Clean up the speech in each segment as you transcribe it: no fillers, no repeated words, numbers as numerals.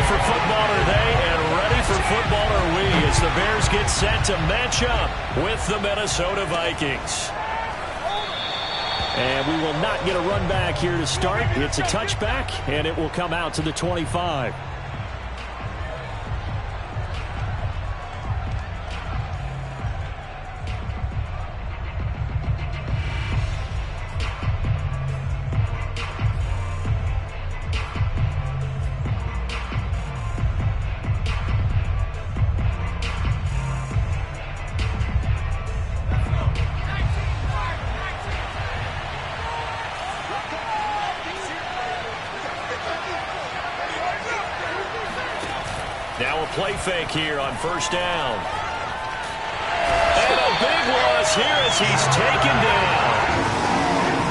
for football are they, and ready for football are we, as the Bears get set to match up with the Minnesota Vikings. And we will not get a run back here to start. It's a touchback, and it will come out to the 25. Now a play fake here on first down. And a big loss here as he's taken down.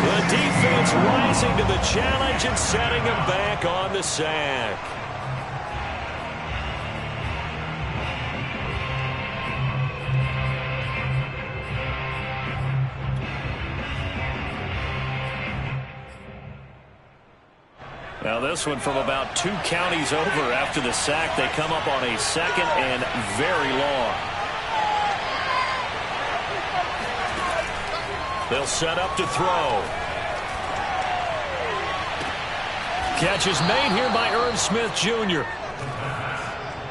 The defense rising to the challenge and setting him back on the sack. Now this one from about 2 counties over after the sack. They come up on a second and very long. They'll set up to throw. Catch is made here by Irv Smith Jr.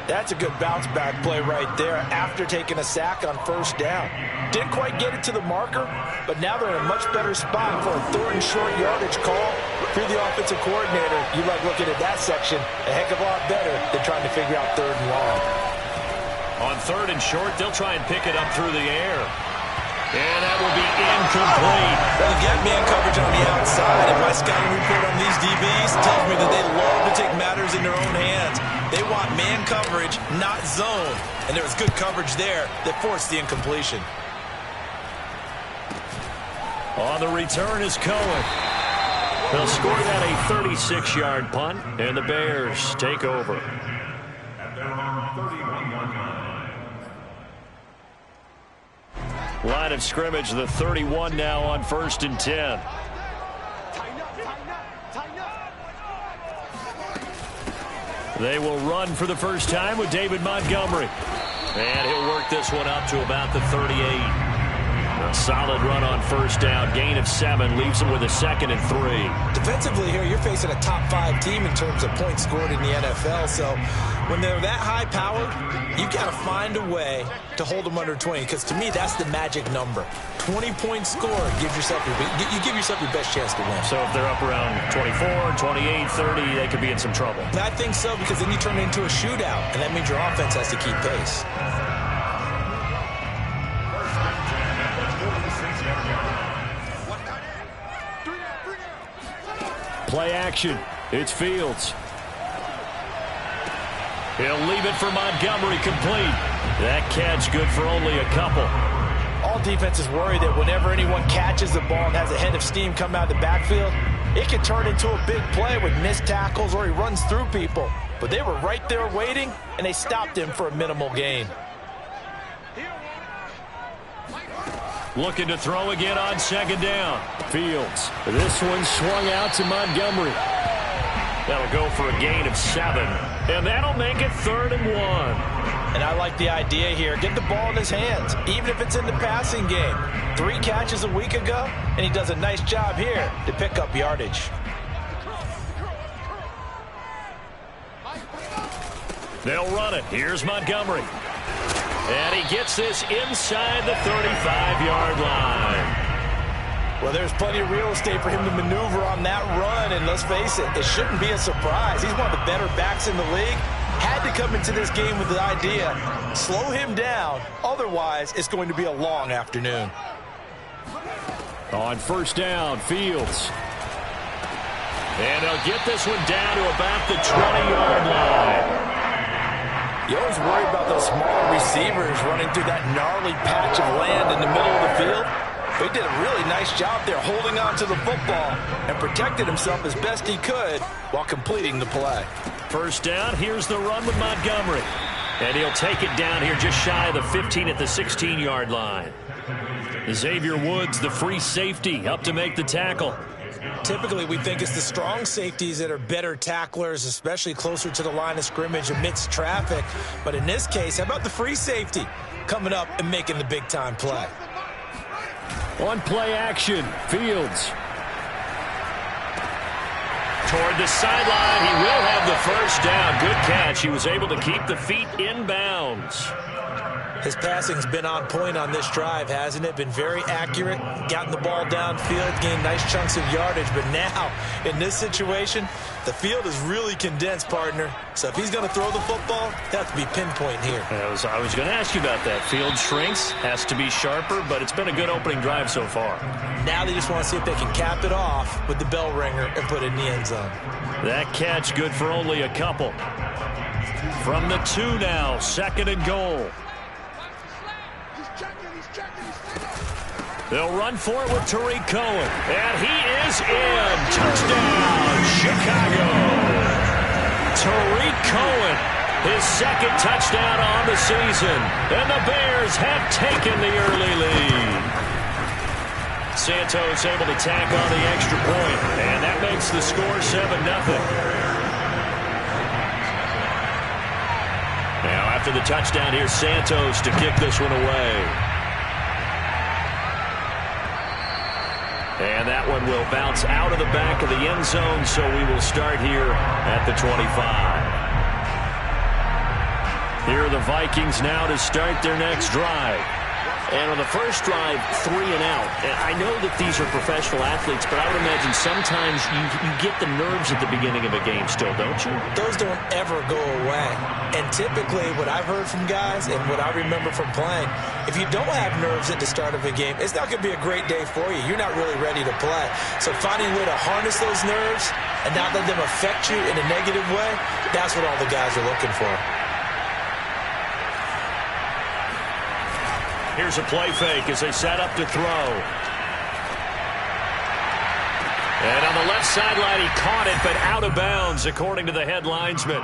That's a good bounce back play right there after taking a sack on first down. Didn't quite get it to the marker, but now they're in a much better spot for a 3rd and short yardage call. If you're the offensive coordinator, you like looking at that section a heck of a lot better than trying to figure out 3rd and long. On 3rd and short, they'll try and pick it up through the air. And that will be incomplete. Well, they get man coverage on the outside, and my scouting report on these DBs tells me that they love to take matters in their own hands. They want man coverage, not zone. And there was good coverage there that forced the incompletion. On the return is Cohen. They'll score that a 36-yard punt, and the Bears take over. Line of scrimmage, the 31 now on 1st and 10. They will run for the first time with David Montgomery. And he'll work this one up to about the 38. A solid run on first down. Gain of 7 leaves them with a 2nd and 3. Defensively here, you're facing a top 5 team in terms of points scored in the NFL. So when they're that high-powered, you got to find a way to hold them under 20. Because to me, that's the magic number. 20 points scored gives yourself you give yourself your best chance to win. So if they're up around 24, 28, 30, they could be in some trouble. I think so, because then you turn it into a shootout, and that means your offense has to keep pace. Play action. It's Fields. He'll leave it for Montgomery, complete. That catch good for only a couple. All defenses worry that whenever anyone catches the ball and has a head of steam come out of the backfield, it can turn into a big play with missed tackles or he runs through people. But they were right there waiting, and they stopped him for a minimal gain. Looking to throw again on 2nd down. Fields. This one swung out to Montgomery. That'll go for a gain of 7. And that'll make it 3rd and 1. And I like the idea here. Get the ball in his hands, even if it's in the passing game. 3 catches a week ago, and he does a nice job here to pick up yardage. They'll run it. Here's Montgomery. And he gets this inside the 35-yard line. Well, there's plenty of real estate for him to maneuver on that run, and let's face it, it shouldn't be a surprise. He's one of the better backs in the league. Had to come into this game with the idea, slow him down, otherwise it's going to be a long afternoon. On first down, Fields. And they'll get this one down to about the 20-yard line. You always worry about those smaller receivers running through that gnarly patch of land in the middle of the field. But he did a really nice job there holding on to the football and protected himself as best he could while completing the play. First down, here's the run with Montgomery. And he'll take it down here just shy of the 15 at the 16-yard line. Xavier Woods, the free safety, up to make the tackle. Typically, we think it's the strong safeties that are better tacklers, especially closer to the line of scrimmage amidst traffic. But in this case, how about the free safety coming up and making the big-time play? On play action, Fields. Toward the sideline, he will have the first down. Good catch. He was able to keep the feet in bounds. His passing's been on point on this drive, hasn't it? Been very accurate, gotten the ball downfield, gained nice chunks of yardage. But now, in this situation, the field is really condensed, partner. So if he's going to throw the football, it has to be pinpoint here. I was going to ask you about that. Field shrinks, has to be sharper, but it's been a good opening drive so far. Now they just want to see if they can cap it off with the bell ringer and put it in the end zone. That catch good for only a couple. From the 2 now, 2nd and goal. They'll run for it with Tariq Cohen. And he is in. Touchdown, Chicago. Tariq Cohen, his 2nd touchdown on the season. And the Bears have taken the early lead. Santos able to tack on the extra point. And that makes the score 7-0. Now after the touchdown, here's Santos to kick this one away. And that one will bounce out of the back of the end zone, so we will start here at the 25. Here are the Vikings now to start their next drive. And on the first drive, 3 and out. And I know that these are professional athletes, but I would imagine sometimes you get the nerves at the beginning of a game still, don't you? Those don't ever go away. And typically what I've heard from guys and what I remember from playing, if you don't have nerves at the start of a game, it's not going to be a great day for you. You're not really ready to play. So finding a way to harness those nerves and not let them affect you in a negative way, that's what all the guys are looking for. Here's a play fake as they set up to throw. And on the left sideline, he caught it, but out of bounds, according to the head linesman.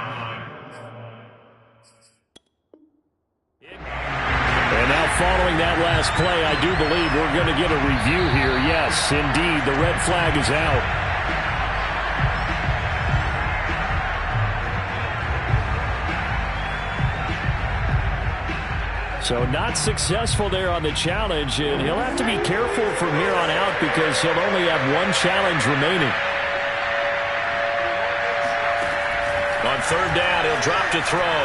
And now following that last play, I do believe we're going to get a review here. Yes, indeed, the red flag is out. So not successful there on the challenge, and he'll have to be careful from here on out because he'll only have one challenge remaining. On 3rd down, he'll drop to throw.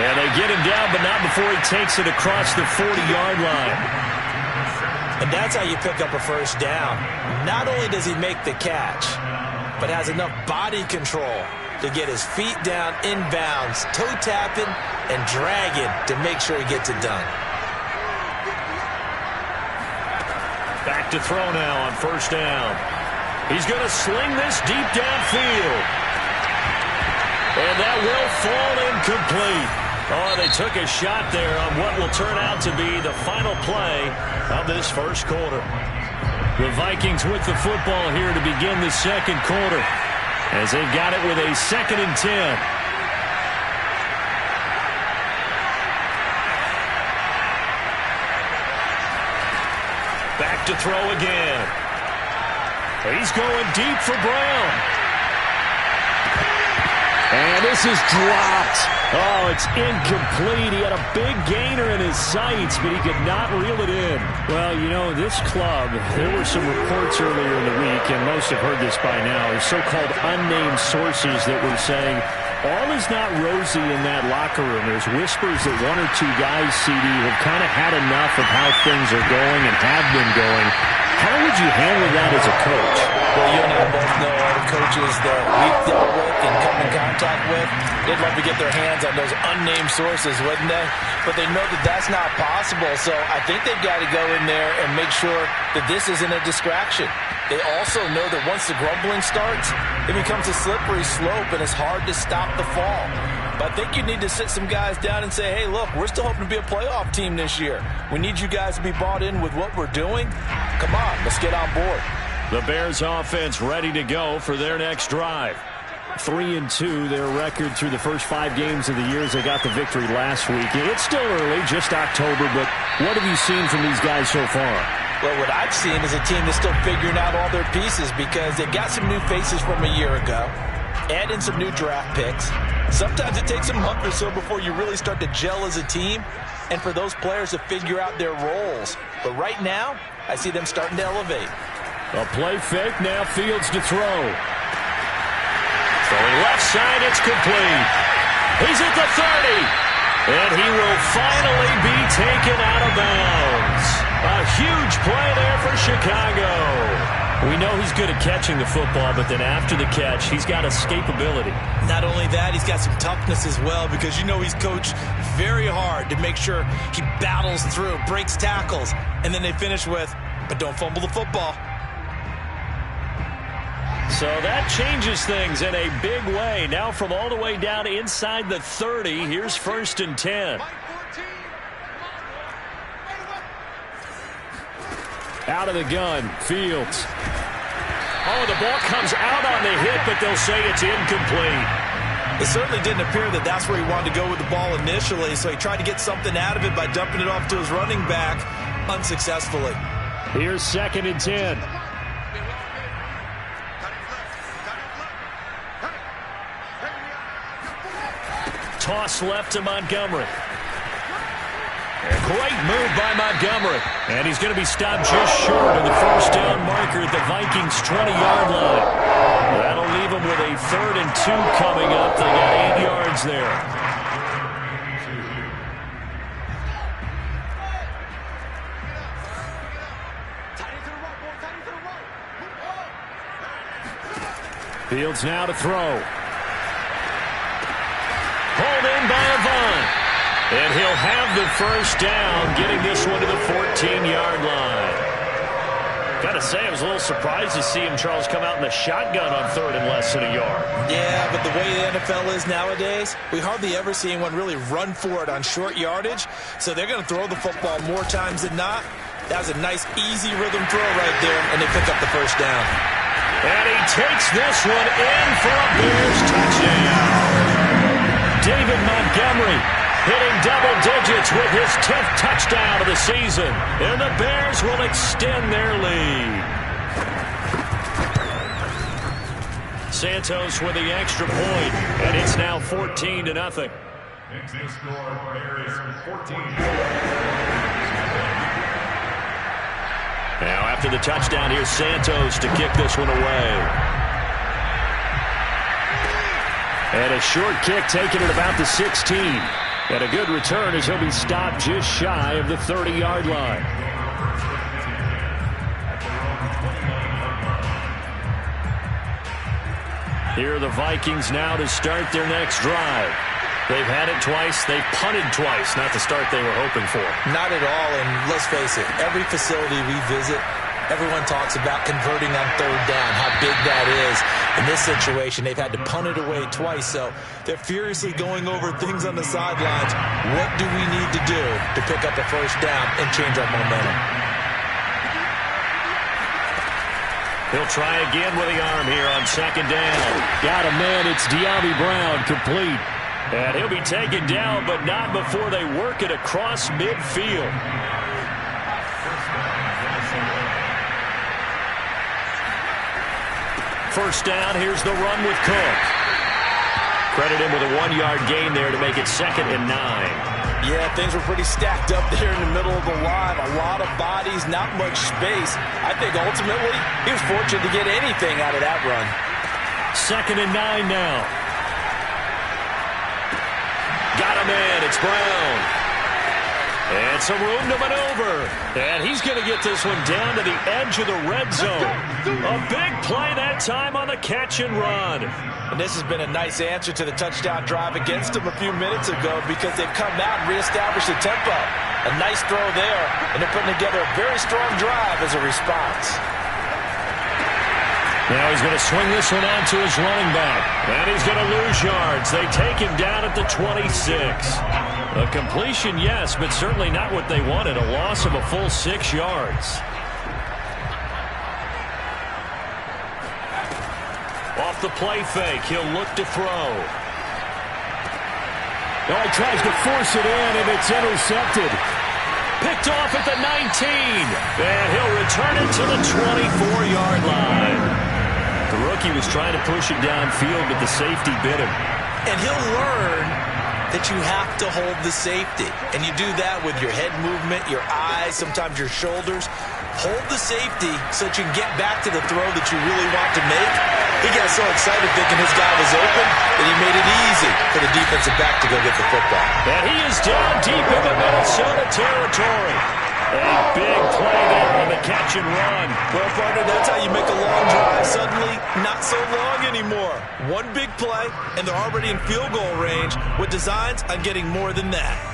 And they get him down, but not before he takes it across the 40-yard line. And that's how you pick up a first down. Not only does he make the catch, but has enough body control to get his feet down inbounds, toe tapping and dragging to make sure he gets it done. Back to throw now on 1st down. He's going to sling this deep downfield. And that will fall incomplete. Oh, they took a shot there on what will turn out to be the final play of this first quarter. The Vikings with the football here to begin the 2nd quarter, as they've got it with a 2nd and 10. Back to throw again. He's going deep for Brown. And this is dropped. Oh, it's incomplete. He had a big gainer in his sights, but he could not reel it in. Well, you know, this club, there were some reports earlier in the week, and most have heard this by now, so-called unnamed sources that were saying all is not rosy in that locker room. There's whispers that 1 or 2 guys, CD, have kind of had enough of how things are going and have been going. How would you handle that as a coach? Well, you and I both know all the coaches that we've dealt with and come in contact with. They'd love to get their hands on those unnamed sources, wouldn't they? But they know that that's not possible, so I think they've got to go in there and make sure that this isn't a distraction. They also know that once the grumbling starts, it becomes a slippery slope, and it's hard to stop the fall. But I think you need to sit some guys down and say, hey, look, we're still hoping to be a playoff team this year. We need you guys to be bought in with what we're doing. Come on, let's get on board. The Bears offense ready to go for their next drive. 3-2, their record through the first 5 games of the year as they got the victory last week. It's still early, just October, but what have you seen from these guys so far? Well, what I've seen is a team that's still figuring out all their pieces because they've got some new faces from a year ago, add in some new draft picks. Sometimes it takes a month or so before you really start to gel as a team and for those players to figure out their roles. But right now, I see them starting to elevate. A play fake, now Fields to throw. Throwing left side, it's complete. He's at the 30. And he will finally be taken out of bounds. A huge play there for Chicago. We know he's good at catching the football, but then after the catch, he's got escapability. Not only that, he's got some toughness as well because you know he's coached very hard to make sure he battles through, breaks tackles, and then they finish with, but don't fumble the football. So that changes things in a big way. Now from all the way down inside the 30, here's 1st and 10. Out of the gun, Fields. Oh, the ball comes out on the hit, but they'll say it's incomplete. It certainly didn't appear that that's where he wanted to go with the ball initially, so he tried to get something out of it by dumping it off to his running back unsuccessfully. Here's 2nd and 10. Toss left to Montgomery. Great move by Montgomery. And he's going to be stopped just short of the first down marker at the Vikings' 20-yard line. That'll leave them with a 3rd and 2 coming up. They got 8 yards there. Fields now to throw. Pulled in by Avant. And he'll have the first down, getting this one to the 14-yard line. Got to say, I was a little surprised to see him, Charles, come out in the shotgun on 3rd and less than a yard. Yeah, but the way the NFL is nowadays, we hardly ever see anyone really run for it on short yardage. So they're going to throw the football more times than not. That was a nice, easy rhythm throw right there, and they pick up the first down. And he takes this one in for a Bears touchdown. David Montgomery hitting double digits with his 10th touchdown of the season. And the Bears will extend their lead. Santos with the extra point, and it's now 14-0. Now after the touchdown, here's Santos to kick this one away. And a short kick taken at about the 16. And a good return as he'll be stopped just shy of the 30-yard line. Here are the Vikings now to start their next drive. They've had it twice. They've punted twice. Not the start they were hoping for. Not at all, and let's face it, every facility we visit, everyone talks about converting on 3rd down, how big that is. In this situation, they've had to punt it away twice, so they're furiously going over things on the sidelines. What do we need to do to pick up a first down and change our momentum? He'll try again with the arm here on 2nd down. Got a man, it's De'Ami Brown, complete. And he'll be taken down, but not before they work it across midfield. First down, here's the run with Cook. Credit him with a 1-yard gain there to make it 2nd and 9. Yeah, things were pretty stacked up there in the middle of the line. A lot of bodies, not much space. I think ultimately he was fortunate to get anything out of that run. 2nd and 9 now. Got a man, it's Brown. And some room to maneuver. And he's going to get this one down to the edge of the red zone. A big play that time on the catch and run. And this has been a nice answer to the touchdown drive against them a few minutes ago because they've come out and reestablished the tempo. A nice throw there, and they're putting together a very strong drive as a response. Now he's going to swing this one out to his running back. And he's going to lose yards. They take him down at the 26. A completion, yes, but certainly not what they wanted. A loss of a full 6 yards. Off the play fake, he'll look to throw. Oh, he tries to force it in, and it's intercepted. picked off at the 19. And he'll return it to the 24-yard line. The rookie was trying to push it downfield, but the safety bit him. And he'll learn that you have to hold the safety. And you do that with your head movement, your eyes, sometimes your shoulders. Hold the safety so that you can get back to the throw that you really want to make. He got so excited thinking his guy was open that he made it easy for the defensive back to go get the football. And he is down deep in the Minnesota territory. A big play there on the catch and run. Well, partner, that's how you make a long drive suddenly not so long anymore. One big play, and they're already in field goal range with designs on getting more than that.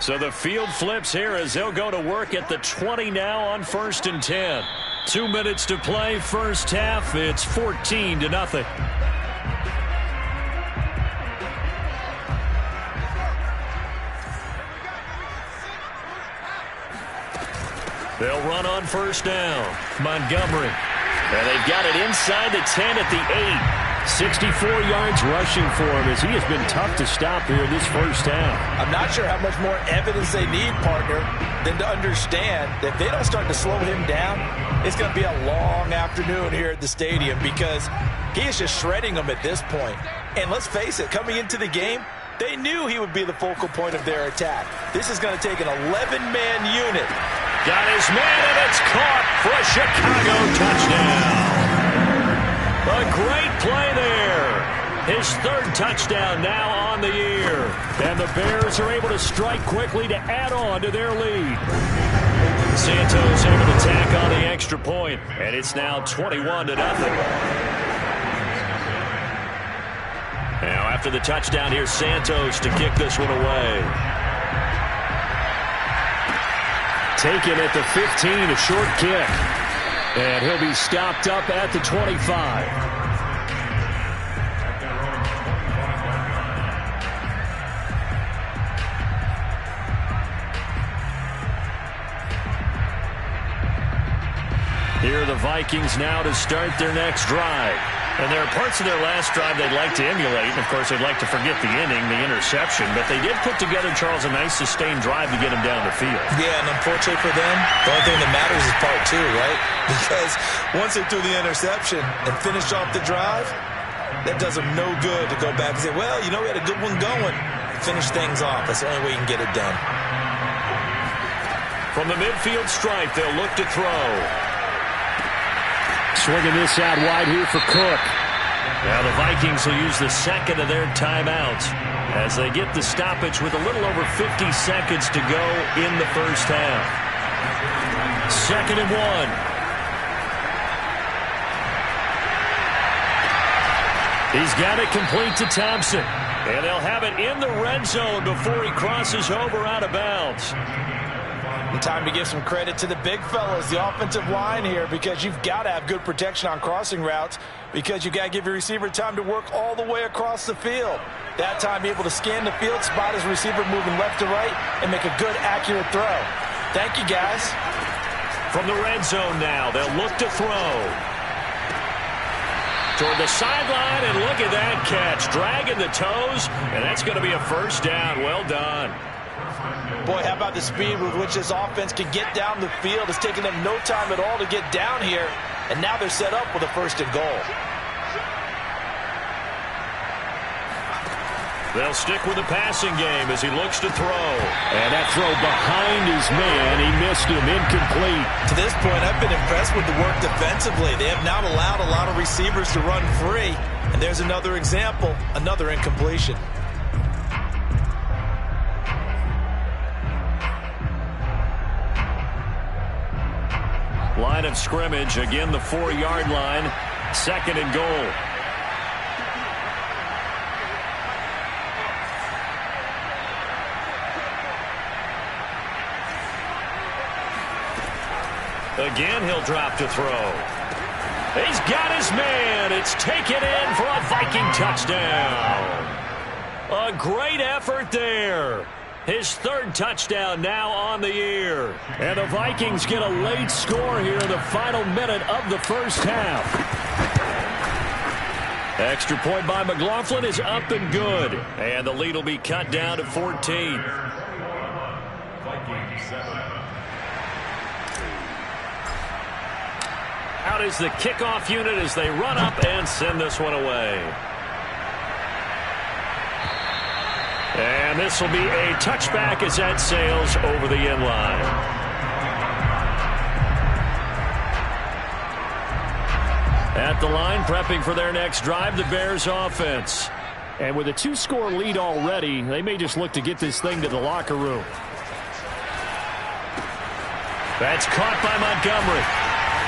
So the field flips here as they'll go to work at the 20 now on 1st and 10. 2 minutes to play, first half. It's 14-0. They'll run on 1st down. Montgomery. And they've got it inside the 10 at the 8. 64 yards rushing for him as he has been tough to stop here this first half. I'm not sure how much more evidence they need, partner, than to understand that if they don't start to slow him down, it's going to be a long afternoon here at the stadium because he is just shredding them at this point. And let's face it, coming into the game, they knew he would be the focal point of their attack. This is going to take an 11-man unit. Got his man, and it's caught for a Chicago touchdown. A great play there. His 3rd touchdown now on the year. And the Bears are able to strike quickly to add on to their lead. Santos able to tack on the extra point, and it's now 21-0. Now after the touchdown, here's Santos to kick this one away. Taken at the 15, a short kick. And he'll be stopped up at the 25. Here are the Vikings now to start their next drive. And there are parts of their last drive they'd like to emulate. And, of course, they'd like to forget the inning, the interception. But they did put together, Charles, a nice sustained drive to get him down the field. Yeah, and unfortunately for them, the only thing that matters is part 2, right? Because once they threw the interception and finished off the drive, that does them no good to go back and say, well, you know, we had a good one going. Finish things off. That's the only way you can get it done. From the midfield stripe, they'll look to throw. Swinging this out wide here for Cook. Now the Vikings will use the second of their timeouts as they get the stoppage with a little over 50 seconds to go in the first half. 2nd and 1. He's got it complete to Thompson. And they'll have it in the red zone before he crosses over out of bounds. And time to give some credit to the big fellas, the offensive line here, because you've got to have good protection on crossing routes because you've got to give your receiver time to work all the way across the field. That time, be able to scan the field, spot his receiver moving left to right, and make a good, accurate throw. Thank you, guys. From the red zone now, they'll look to throw. Toward the sideline, and look at that catch. Dragging the toes, and that's going to be a first down. Well done. Boy, how about the speed with which this offense can get down the field? It's taken them no time at all to get down here, and now they're set up with a 1st and goal. They'll stick with the passing game as he looks to throw. And that throw behind his man, he missed him, incomplete. To this point, I've been impressed with the work defensively. They have not allowed a lot of receivers to run free. And there's another example, another incompletion. Line of scrimmage, again the 4-yard line, 2nd and goal. Again, he'll drop to throw. He's got his man. It's taken in for a Viking touchdown. A great effort there. His 3rd touchdown now on the year. And the Vikings get a late score here in the final minute of the first half. Extra point by McLaughlin is up and good. And the lead will be cut down to 14. Out is the kickoff unit as they run up and send this one away. And this will be a touchback as that sails over the end line. At the line, prepping for their next drive, the Bears offense. And with a 2-score lead already, they may just look to get this thing to the locker room. That's caught by Montgomery.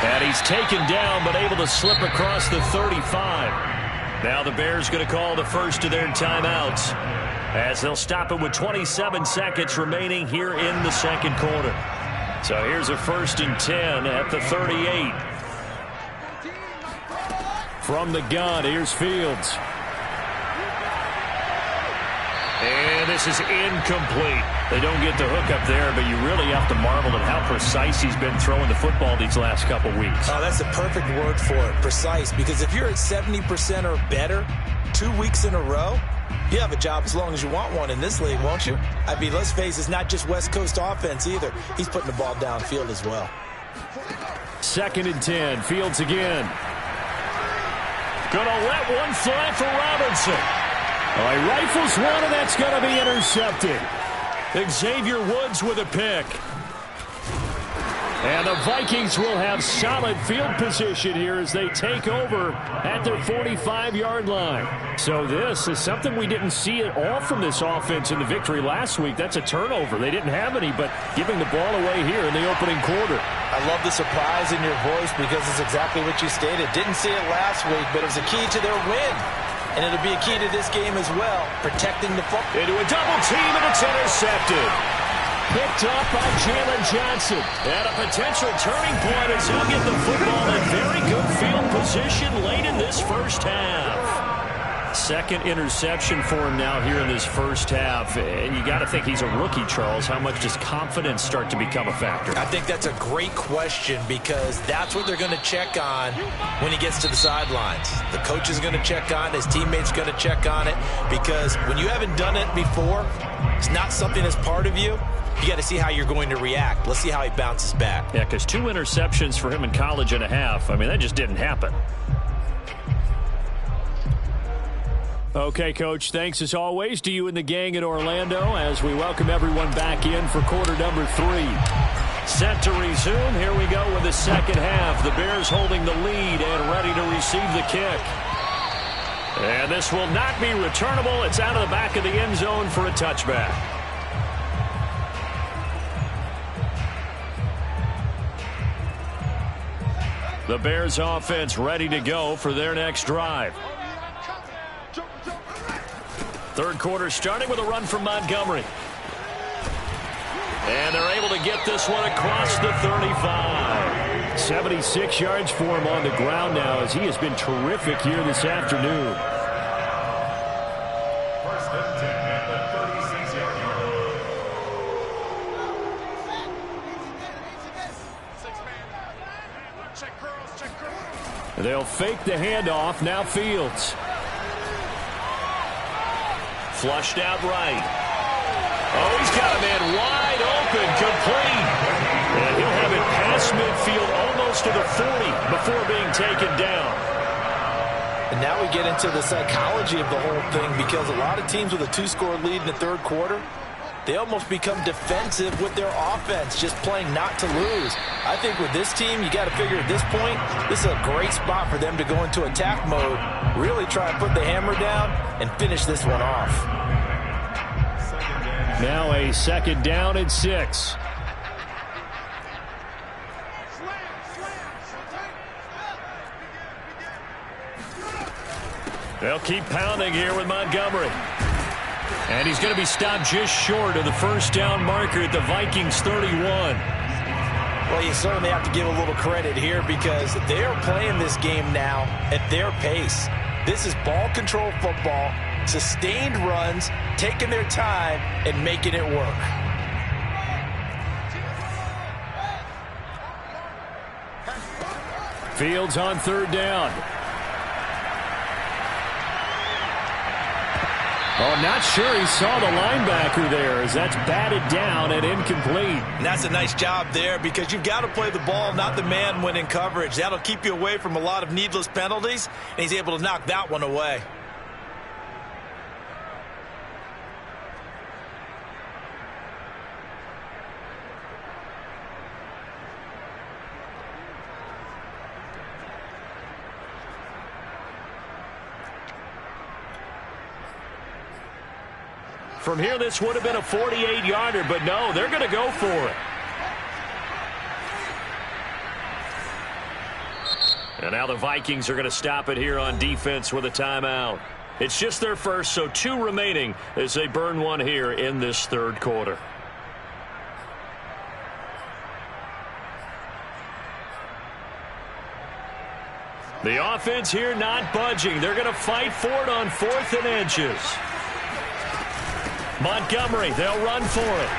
And he's taken down, but able to slip across the 35. Now the Bears going to call the first of their timeouts, as they'll stop it with 27 seconds remaining here in the second quarter. So here's a 1st and 10 at the 38. From the gun, here's Fields. And this is incomplete. They don't get the hook up there, but you really have to marvel at how precise he's been throwing the football these last couple weeks. Oh, that's the perfect word for it, precise. Because if you're at 70% or better 2 weeks in a row, you have a job as long as you want one in this league, won't you? I mean, let's face it, it's not just West Coast offense either. He's putting the ball downfield as well. 2nd and 10, Fields again. Gonna let one fly for Robinson. He rifles one, and that's going to be intercepted. Xavier Woods with a pick. And the Vikings will have solid field position here as they take over at their 45-yard line. So this is something we didn't see at all from this offense in the victory last week. That's a turnover. They didn't have any, but giving the ball away here in the opening quarter. I love the surprise in your voice because it's exactly what you stated. Didn't see it last week, but it was a key to their win. And it'll be a key to this game as well, protecting the football. Into a double team, and it's intercepted. Picked up by Jalen Johnson. And a potential turning point as he'll get the football in very good field position late in this first half. 2nd interception for him now here in this first half. And you got to think he's a rookie, Charles. How much does confidence start to become a factor? I think that's a great question because that's what they're going to check on when he gets to the sidelines. The coach is going to check on it. His teammates going to check on it because when you haven't done it before, it's not something that's part of you. You got to see how you're going to react. Let's see how he bounces back. Yeah, because 2 interceptions for him in college and a half. I mean, that just didn't happen. Okay, Coach, thanks as always to you and the gang in Orlando as we welcome everyone back in for quarter number 3. Set to resume. Here we go with the second half. The Bears holding the lead and ready to receive the kick. And this will not be returnable. It's out of the back of the end zone for a touchback. The Bears offense ready to go for their next drive. Third quarter starting with a run from Montgomery. And they're able to get this one across the 35. 76 yards for him on the ground now as he has been terrific here this afternoon. First and 10 at the 36-yard line. They'll fake the handoff. Now Fields. Flushed out right. Oh, he's got a man wide open, complete. And he'll have it past midfield almost to the 40 before being taken down. And now we get into the psychology of the whole thing because a lot of teams with a 2-score lead in the third quarter, they almost become defensive with their offense, just playing not to lose. I think with this team, you got to figure at this point, this is a great spot for them to go into attack mode, really try and put the hammer down and finish this one off. Now a 2nd down and 6. They'll keep pounding here with Montgomery. And he's going to be stopped just short of the first down marker at the Vikings 31. Well, you certainly have to give a little credit here because they are playing this game now at their pace. This is ball control football, sustained runs, taking their time, and making it work. Fields on 3rd down. Oh, not sure he saw the linebacker there as that's batted down and incomplete. And that's a nice job there because you've got to play the ball, not the man when in coverage. That'll keep you away from a lot of needless penalties, and he's able to knock that one away. From here, this would have been a 48-yarder, but no, they're going to go for it. And now the Vikings are going to stop it here on defense with a timeout. It's just their first, so 2 remaining as they burn one here in this third quarter. The offense here not budging. They're going to fight for it on 4th and inches. Montgomery, they'll run for it.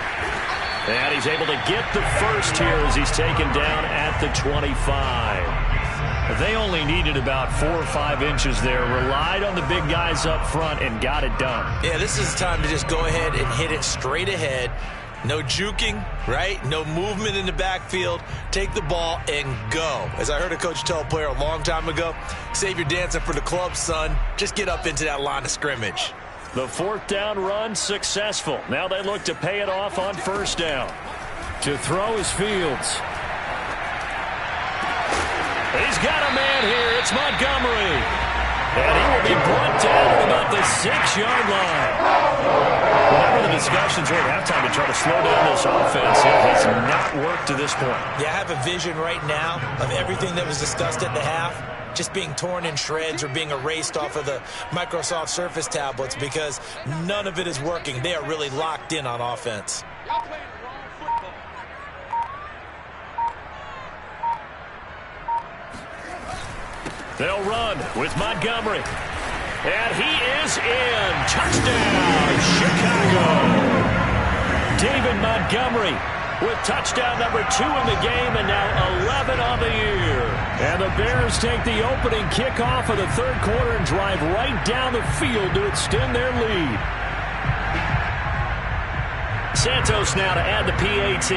And he's able to get the first here as he's taken down at the 25. They only needed about 4 or 5 inches there, relied on the big guys up front, and got it done. Yeah, this is the time to just go ahead and hit it straight ahead. No juking, right? No movement in the backfield. Take the ball and go. As I heard a coach tell a player a long time ago, save your dancing for the club, son. Just get up into that line of scrimmage. The 4th down run successful. Now they look to pay it off on 1st down. To throw is Fields. He's got a man here. It's Montgomery. And he will be brought down at about the 6-yard line. Whenever the discussions were at halftime to try to slow down this offense, it has not worked to this point. Yeah, I have a vision right now of everything that was discussed at the half just being torn in shreds or being erased off of the Microsoft Surface tablets because none of it is working. They are really locked in on offense. They'll run with Montgomery. And he is in. Touchdown, Chicago. David Montgomery with touchdown number 2 in the game and now 11 on the year. And the Bears take the opening kickoff of the third quarter and drive right down the field to extend their lead. Santos now to add the PAT.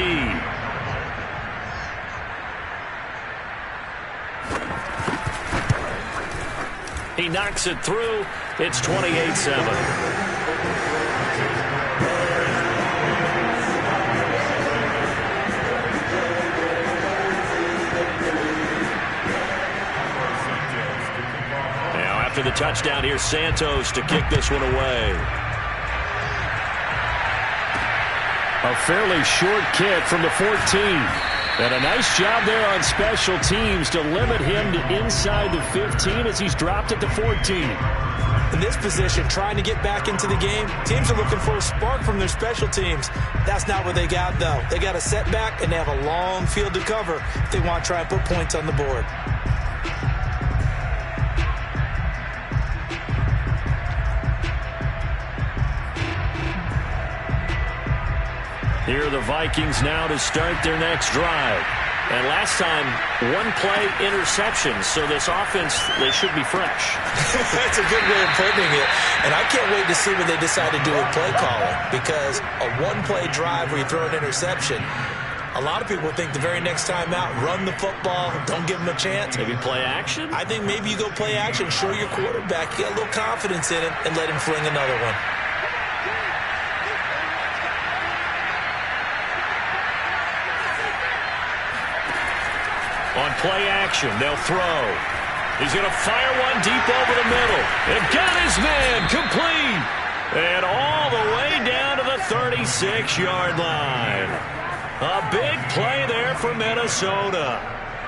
He knocks it through. It's 28-7. After the touchdown, here's Santos to kick this one away. A fairly short kick from the 14. And a nice job there on special teams to limit him to inside the 15 as he's dropped at the 14. In this position, trying to get back into the game, teams are looking for a spark from their special teams. That's not what they got, though. They got a setback, and they have a long field to cover if they want to try and put points on the board. Here are the Vikings now to start their next drive. And last time, 1-play interception. So this offense, they should be fresh. That's a good way of putting it. And I can't wait to see what they decide to do with play calling. Because a 1-play drive where you throw an interception, a lot of people think the very next time out, run the football, don't give them a chance. Maybe play action? I think maybe you go play action, show your quarterback, get a little confidence in him, and let him fling another one. On play action, they'll throw. He's going to fire one deep over the middle. And got his man complete. And all the way down to the 36-yard line. A big play there for Minnesota.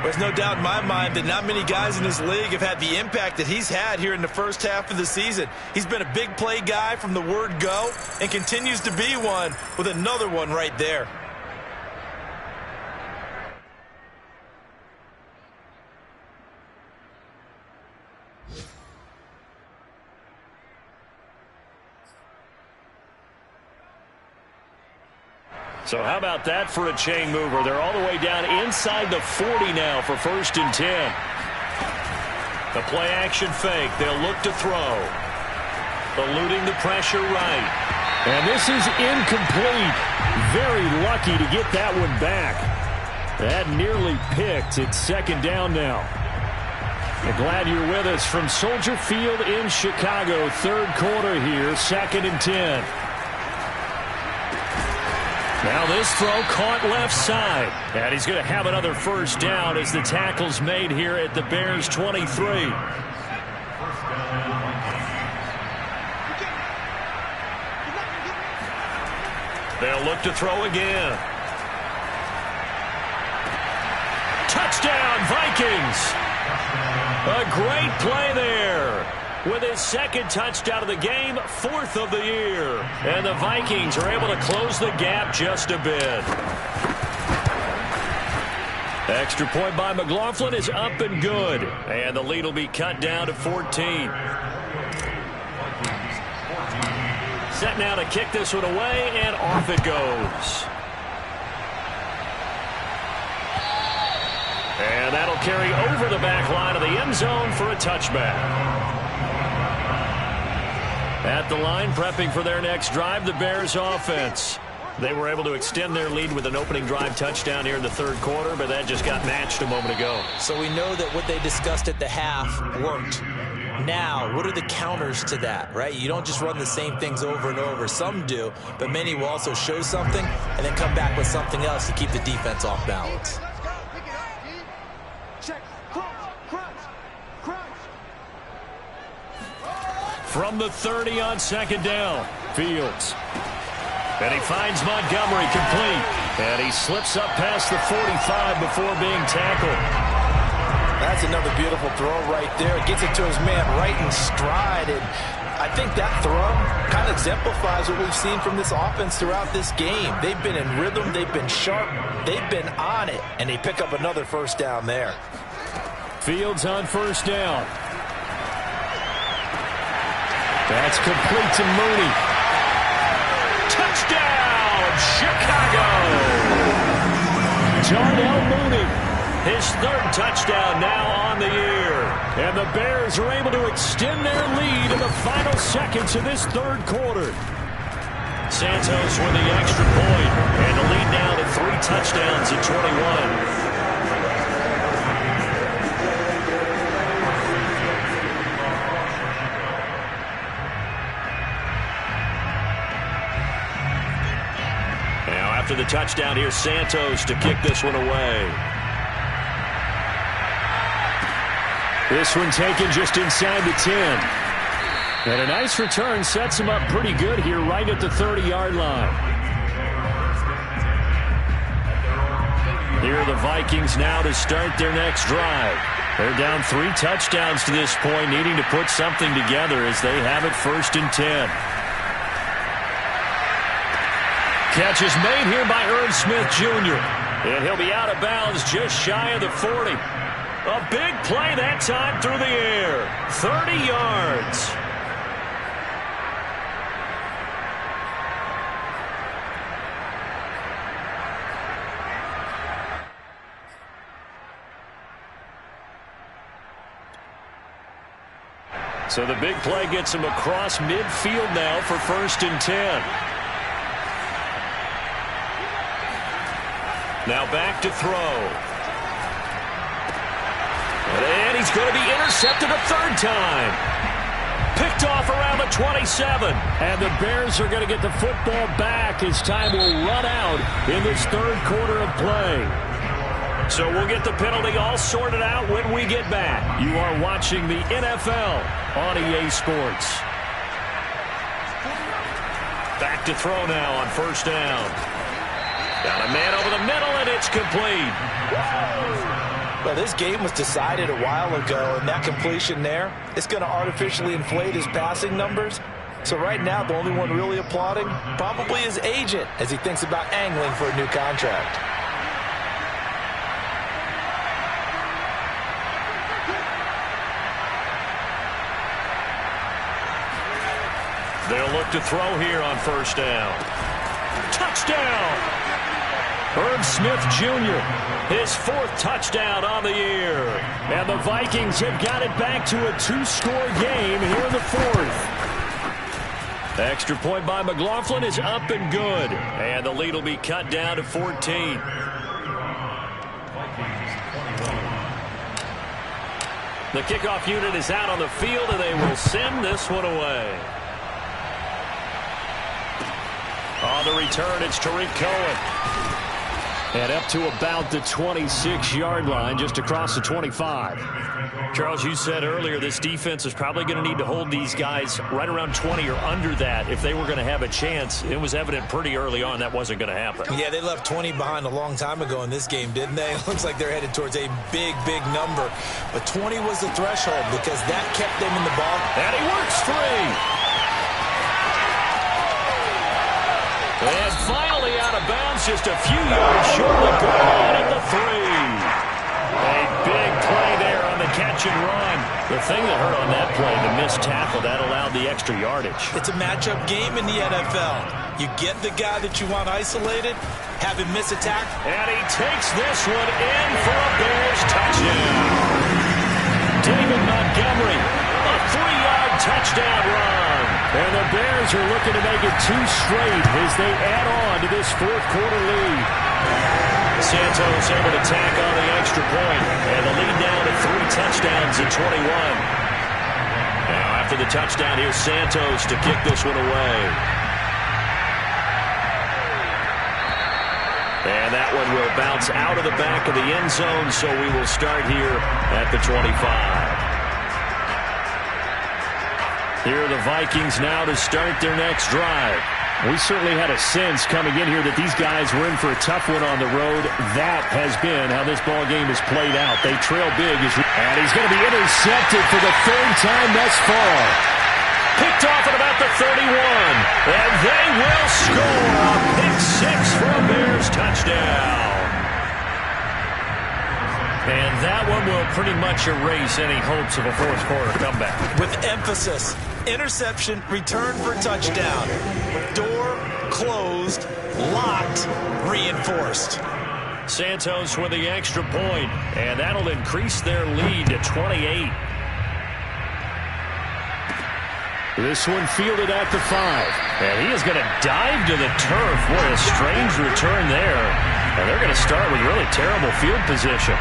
There's no doubt in my mind that not many guys in this league have had the impact that he's had here in the first half of the season. He's been a big play guy from the word go and continues to be one with another one right there. So how about that for a chain mover? They're all the way down inside the 40 now for 1st and 10. The play action fake. They'll look to throw. Eluding the pressure right. And this is incomplete. Very lucky to get that one back. That nearly picked. It's second down now. I'm glad you're with us from Soldier Field in Chicago. Third quarter here, 2nd and 10. Now this throw caught left side. And he's going to have another first down as the tackle's made here at the Bears' 23. They'll look to throw again. Touchdown, Vikings! A great play there. With his second touchdown of the game, 4th of the year. And the Vikings are able to close the gap just a bit. Extra point by McLaughlin is up and good. And the lead will be cut down to 14. Set now to kick this one away, and off it goes. And that'll carry over the back line of the end zone for a touchback. At the line, prepping for their next drive, the Bears offense. They were able to extend their lead with an opening drive touchdown here in the third quarter, but that just got matched a moment ago. So we know that what they discussed at the half worked. Now, what are the counters to that, right? You don't just run the same things over and over. Some do, but many will also show something and then come back with something else to keep the defense off balance. From the 30 on second down, Fields. And he finds Montgomery complete. And he slips up past the 45 before being tackled. That's another beautiful throw right there. Gets it to his man right in stride. And I think that throw kind of exemplifies what we've seen from this offense throughout this game. They've been in rhythm. They've been sharp. They've been on it. And they pick up another first down there. Fields on first down. That's complete to Mooney. Touchdown, Chicago! Darnell Mooney. His 3rd touchdown now on the year. And the Bears are able to extend their lead in the final seconds of this third quarter. Santos with the extra point, and the lead now to 3 touchdowns at 21. After the touchdown, here's Santos to kick this one away. This one taken just inside the 10. And a nice return sets him up pretty good here right at the 30-yard line. Here are the Vikings now to start their next drive. They're down 3 touchdowns to this point, needing to put something together as they have it 1st and 10. Catch is made here by Irv Smith Jr. And he'll be out of bounds just shy of the 40. A big play that time through the air. 30 yards. So the big play gets him across midfield now for 1st and 10. Now back to throw. And he's going to be intercepted a 3rd time. Picked off around the 27. And the Bears are going to get the football back as time will run out in this third quarter of play. So we'll get the penalty all sorted out when we get back. You are watching the NFL on EA Sports. Back to throw now on 1st down. Got a man over the middle, and it's complete. Well, this game was decided a while ago, and that completion there, it's going to artificially inflate his passing numbers. So right now, the only one really applauding probably his agent as he thinks about angling for a new contract. They'll look to throw here on 1st down. Touchdown! Irv Smith Jr., his 4th touchdown on the year. And the Vikings have got it back to a 2-score game here in the 4th. Extra point by McLaughlin is up and good. And the lead will be cut down to 14. The kickoff unit is out on the field, and they will send this one away. On the return, it's Tariq Cohen. And up to about the 26-yard line, just across the 25. Charles, you said earlier this defense is probably going to need to hold these guys right around 20 or under that if they were going to have a chance. It was evident pretty early on that wasn't going to happen. Yeah, they left 20 behind a long time ago in this game, didn't they? It looks like they're headed towards a big, big number. But 20 was the threshold because that kept them in the ball. And he works free. And finally out of bounds, just a few yards short of the goal line at the 3. A big play there on the catch and run. The thing that hurt on that play, the missed tackle, that allowed the extra yardage. It's a matchup game in the NFL. You get the guy that you want isolated, have him miss a tackle. And he takes this one in for a Bears touchdown. David Montgomery, a 3-yard touchdown run. And the Bears are looking to make it 2 straight as they add on to this fourth-quarter lead. Santos able to tack on the extra point, and the lead down to 3 touchdowns at 21. Now after the touchdown, here's Santos to kick this one away. And that one will bounce out of the back of the end zone, so we will start here at the 25. Here are the Vikings now to start their next drive. We certainly had a sense coming in here that these guys were in for a tough one on the road. That has been how this ball game has played out. They trail big. And he's going to be intercepted for the 3rd time thus far. Picked off at about the 31. And they will score a pick 6 for a Bears touchdown. And that one will pretty much erase any hopes of a fourth-quarter comeback. With emphasis, interception, return for touchdown. Door closed, locked, reinforced. Santos with the extra point, and that'll increase their lead to 28. This one fielded at the 5. And he is going to dive to the turf. Boy, a strange return there. And they're going to start with really terrible field position.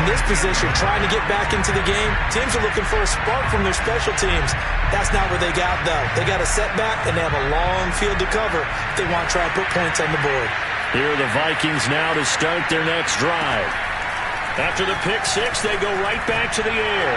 In this position, trying to get back into the game, teams are looking for a spark from their special teams. That's not what they got, though. They got a setback, and they have a long field to cover if they want to try and put points on the board. Here are the Vikings now to start their next drive. After the pick 6, they go right back to the air.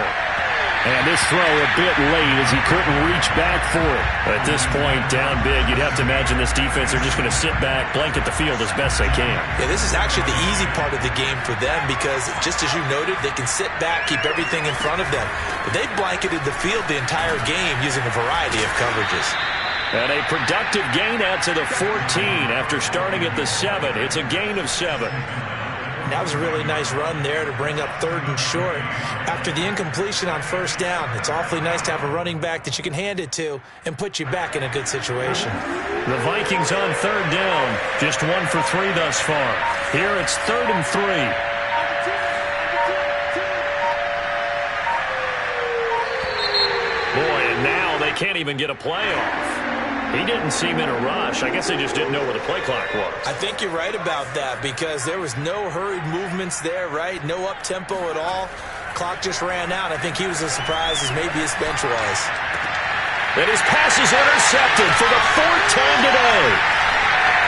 And this throw a bit late as he couldn't reach back for it. At this point, down big, you'd have to imagine this defense are just going to sit back, blanket the field as best they can. Yeah, this is actually the easy part of the game for them because, just as you noted, they can sit back, keep everything in front of them. But they blanketed the field the entire game using a variety of coverages. And a productive gain out to the 14 after starting at the 7. It's a gain of 7. That was a really nice run there to bring up 3rd and short. After the incompletion on 1st down, it's awfully nice to have a running back that you can hand it to and put you back in a good situation. The Vikings on 3rd down, just 1 for 3 thus far. Here it's 3rd and 3. Boy, and now they can't even get a play off. He didn't seem in a rush. I guess they just didn't know where the play clock was. I think you're right about that because there was no hurried movements there, right? No up-tempo at all. Clock just ran out. I think he was as surprised as maybe his bench was. And his pass is intercepted for the 4th time today.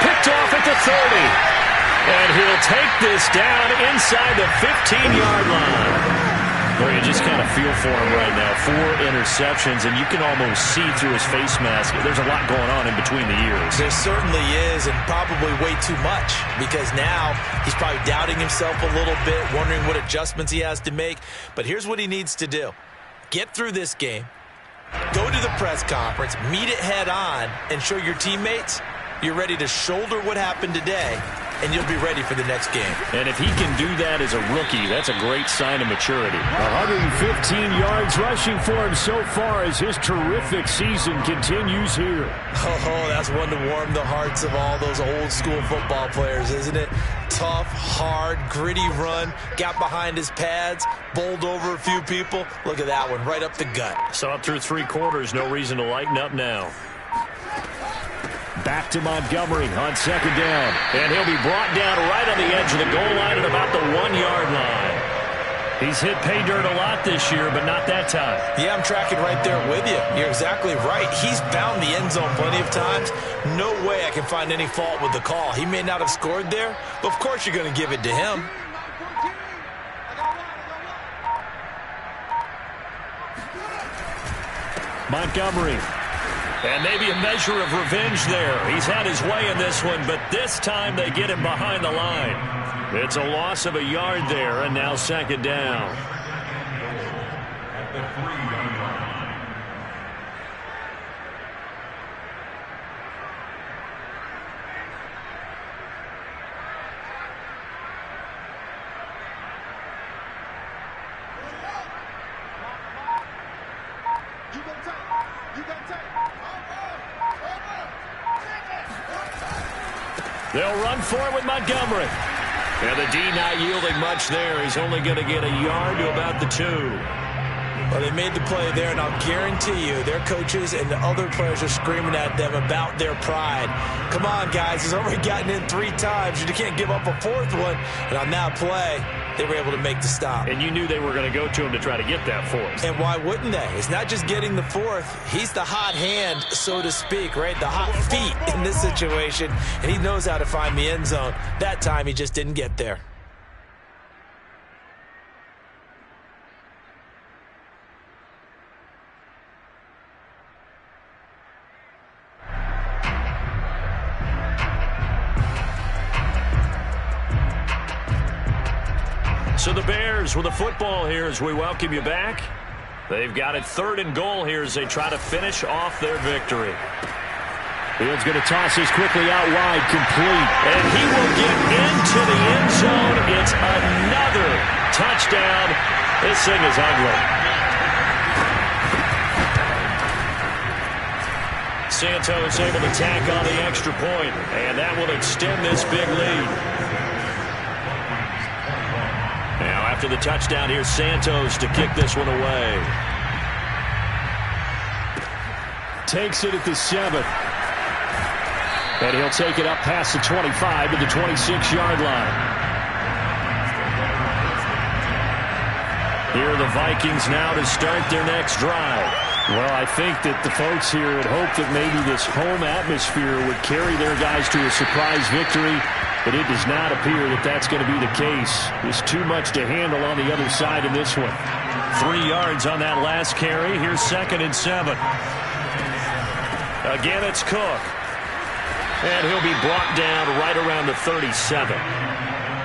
Picked off at the 30. And he'll take this down inside the 15-yard line. Boy, you just kind of feel for him right now. 4 interceptions, and you can almost see through his face mask. There's a lot going on in between the ears. There certainly is, and probably way too much, because now he's probably doubting himself a little bit, wondering what adjustments he has to make. But here's what he needs to do. Get through this game, go to the press conference, meet it head on, and show your teammates you're ready to shoulder what happened today, and you'll be ready for the next game. And if he can do that as a rookie, that's a great sign of maturity. 115 yards rushing for him so far as his terrific season continues here. Oh, that's one to warm the hearts of all those old school football players, isn't it? Tough, hard, gritty run, got behind his pads, bowled over a few people. Look at that one, right up the gut. So up through 3 quarters, no reason to lighten up now. Back to Montgomery on second down. And he'll be brought down right on the edge of the goal line at about the 1-yard line. He's hit pay dirt a lot this year, but not that time. Yeah, I'm tracking right there with you. You're exactly right. He's found the end zone plenty of times. No way I can find any fault with the call. He may not have scored there, but of course you're going to give it to him. Montgomery. And maybe a measure of revenge there. He's had his way in this one, but this time they get him behind the line. It's a loss of a yard there, and now second down. At the 3-yard line. They'll run for it with Montgomery. And the D not yielding much there. He's only going to get a yard to about the 2. Well, they made the play there, and I'll guarantee you their coaches and the other players are screaming at them about their pride. Come on, guys. He's already gotten in 3 times. You can't give up a 4th one. And on that play, they were able to make the stop. And you knew they were going to go to him to try to get that 4th. And why wouldn't they? It's not just getting the 4th. He's the hot hand, so to speak, right? The hot feet in this situation. And he knows how to find the end zone. That time, he just didn't get there. So the Bears with the football here as we welcome you back. They've got it 3rd and goal here as they try to finish off their victory. Fields going to toss this quickly out wide, complete. And he will get into the end zone. It's another touchdown. This thing is ugly. Santos able to tack on the extra point, and that will extend this big lead. Now after the touchdown, here's Santos to kick this one away. Takes it at the 7. And he'll take it up past the 25 to the 26-yard line. Here are the Vikings now to start their next drive. Well, I think that the folks here had hoped that maybe this home atmosphere would carry their guys to a surprise victory, but it does not appear that that's going to be the case. There's too much to handle on the other side in this one. 3 yards on that last carry. Here's 2nd and 7. Again, it's Cook. And he'll be brought down right around the 37.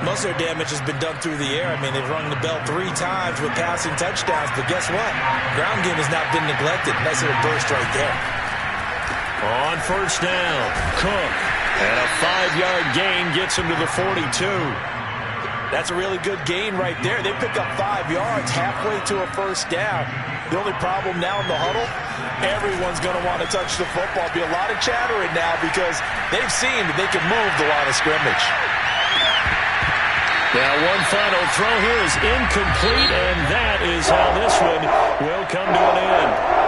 Most of their damage has been done through the air. I mean, they've rung the bell 3 times with passing touchdowns, but guess what? Ground game has not been neglected. Nice little burst right there. On first down, Cook. And a 5-yard gain gets him to the 42. That's a really good gain right there. They pick up 5 yards halfway to a first down. The only problem now in the huddle, everyone's going to want to touch the football. Be a lot of chattering now because they've seen that they can move the line of scrimmage. Now one final throw here is incomplete, and that is how this one will come to an end.